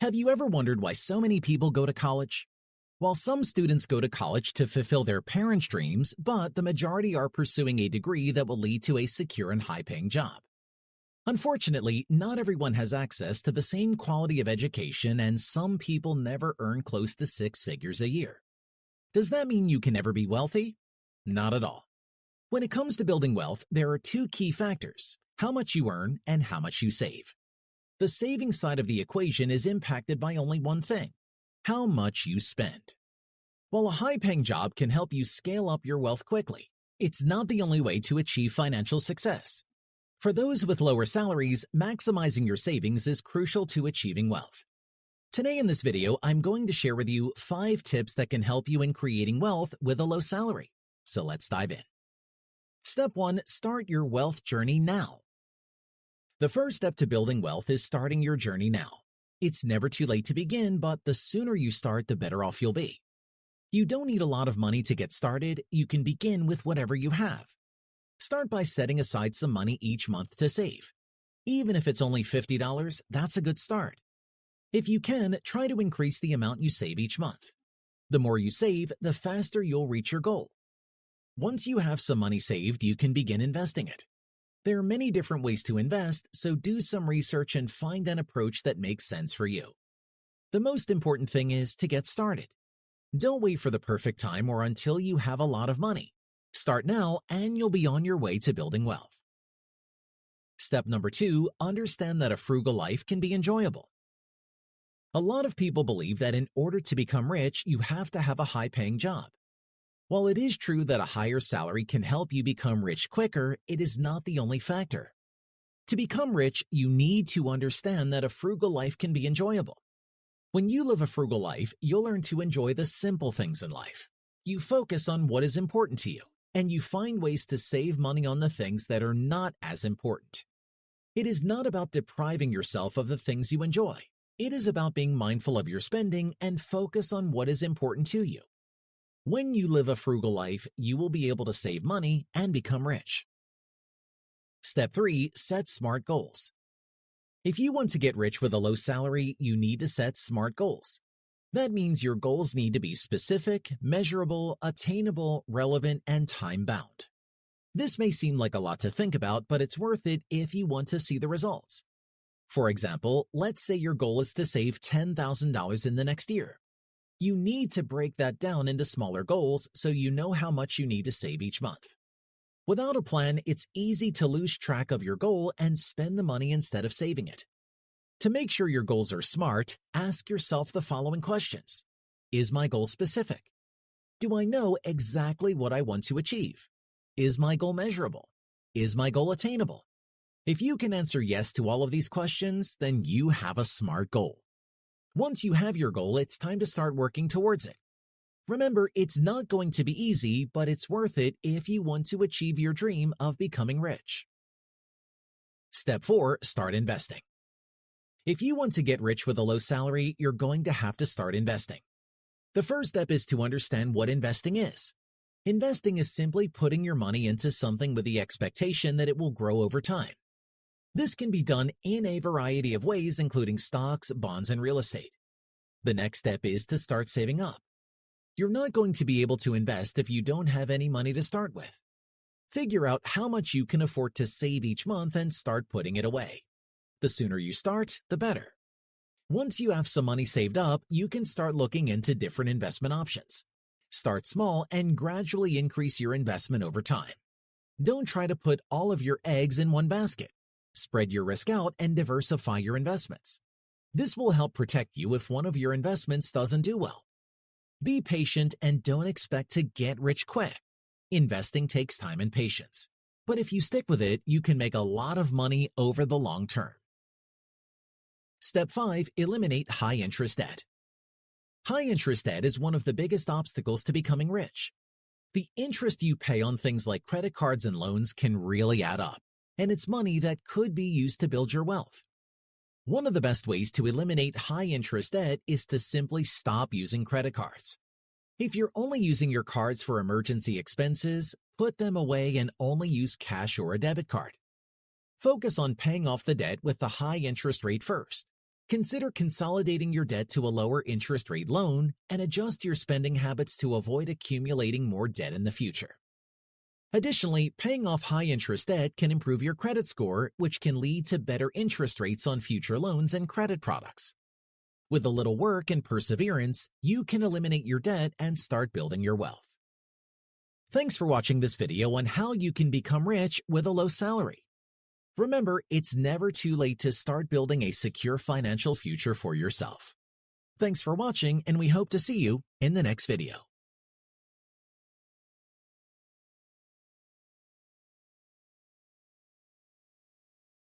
Have you ever wondered why so many people go to college? While some students go to college to fulfill their parents' dreams, but the majority are pursuing a degree that will lead to a secure and high-paying job. Unfortunately, not everyone has access to the same quality of education, and some people never earn close to six figures a year. Does that mean you can never be wealthy? Not at all. When it comes to building wealth, there are two key factors: how much you earn and how much you save. The saving side of the equation is impacted by only one thing: how much you spend. While a high-paying job can help you scale up your wealth quickly, it's not the only way to achieve financial success. For those with lower salaries, maximizing your savings is crucial to achieving wealth. Today in this video, I'm going to share with you 5 tips that can help you in creating wealth with a low salary. So let's dive in. Step 1. Start your wealth journey now. The first step to building wealth is starting your journey now. It's never too late to begin, but the sooner you start, the better off you'll be. You don't need a lot of money to get started. You can begin with whatever you have. Start by setting aside some money each month to save. Even if it's only $50, that's a good start. If you can, try to increase the amount you save each month. The more you save, the faster you'll reach your goal. Once you have some money saved, you can begin investing it. There are many different ways to invest, so do some research and find an approach that makes sense for you. The most important thing is to get started. Don't wait for the perfect time or until you have a lot of money. Start now and you'll be on your way to building wealth. Step number 2, understand that a frugal life can be enjoyable. A lot of people believe that in order to become rich, you have to have a high-paying job. While it is true that a higher salary can help you become rich quicker, it is not the only factor. To become rich, you need to understand that a frugal life can be enjoyable. When you live a frugal life, you'll learn to enjoy the simple things in life. You focus on what is important to you, and you find ways to save money on the things that are not as important. It is not about depriving yourself of the things you enjoy. It is about being mindful of your spending and focus on what is important to you. When you live a frugal life, you will be able to save money and become rich. Step 3. Set smart goals. If you want to get rich with a low salary, you need to set smart goals. That means your goals need to be specific, measurable, attainable, relevant, and time-bound. This may seem like a lot to think about, but it's worth it if you want to see the results. For example, let's say your goal is to save $10,000 in the next year. You need to break that down into smaller goals so you know how much you need to save each month. Without a plan, it's easy to lose track of your goal and spend the money instead of saving it. To make sure your goals are smart, ask yourself the following questions. Is my goal specific? Do I know exactly what I want to achieve? Is my goal measurable? Is my goal attainable? If you can answer yes to all of these questions, then you have a smart goal. Once you have your goal, it's time to start working towards it. Remember, it's not going to be easy, but it's worth it if you want to achieve your dream of becoming rich. Step 4. Start investing. If you want to get rich with a low salary, you're going to have to start investing. The first step is to understand what investing is. Investing is simply putting your money into something with the expectation that it will grow over time. This can be done in a variety of ways, including stocks, bonds, and real estate. The next step is to start saving up. You're not going to be able to invest if you don't have any money to start with. Figure out how much you can afford to save each month and start putting it away. The sooner you start, the better. Once you have some money saved up, you can start looking into different investment options. Start small and gradually increase your investment over time. Don't try to put all of your eggs in one basket. Spread your risk out and diversify your investments. This will help protect you if one of your investments doesn't do well. Be patient and don't expect to get rich quick. Investing takes time and patience. But if you stick with it, you can make a lot of money over the long term. Step 5. Eliminate high-interest debt. High-interest debt is one of the biggest obstacles to becoming rich. The interest you pay on things like credit cards and loans can really add up, and it's money that could be used to build your wealth. One of the best ways to eliminate high-interest debt is to simply stop using credit cards. If you're only using your cards for emergency expenses, put them away and only use cash or a debit card. Focus on paying off the debt with the high interest rate first. Consider consolidating your debt to a lower interest rate loan and adjust your spending habits to avoid accumulating more debt in the future. Additionally, paying off high-interest debt can improve your credit score, which can lead to better interest rates on future loans and credit products. With a little work and perseverance, you can eliminate your debt and start building your wealth. Thanks for watching this video on how you can become rich with a low salary. Remember, it's never too late to start building a secure financial future for yourself. Thanks for watching, and we hope to see you in the next video.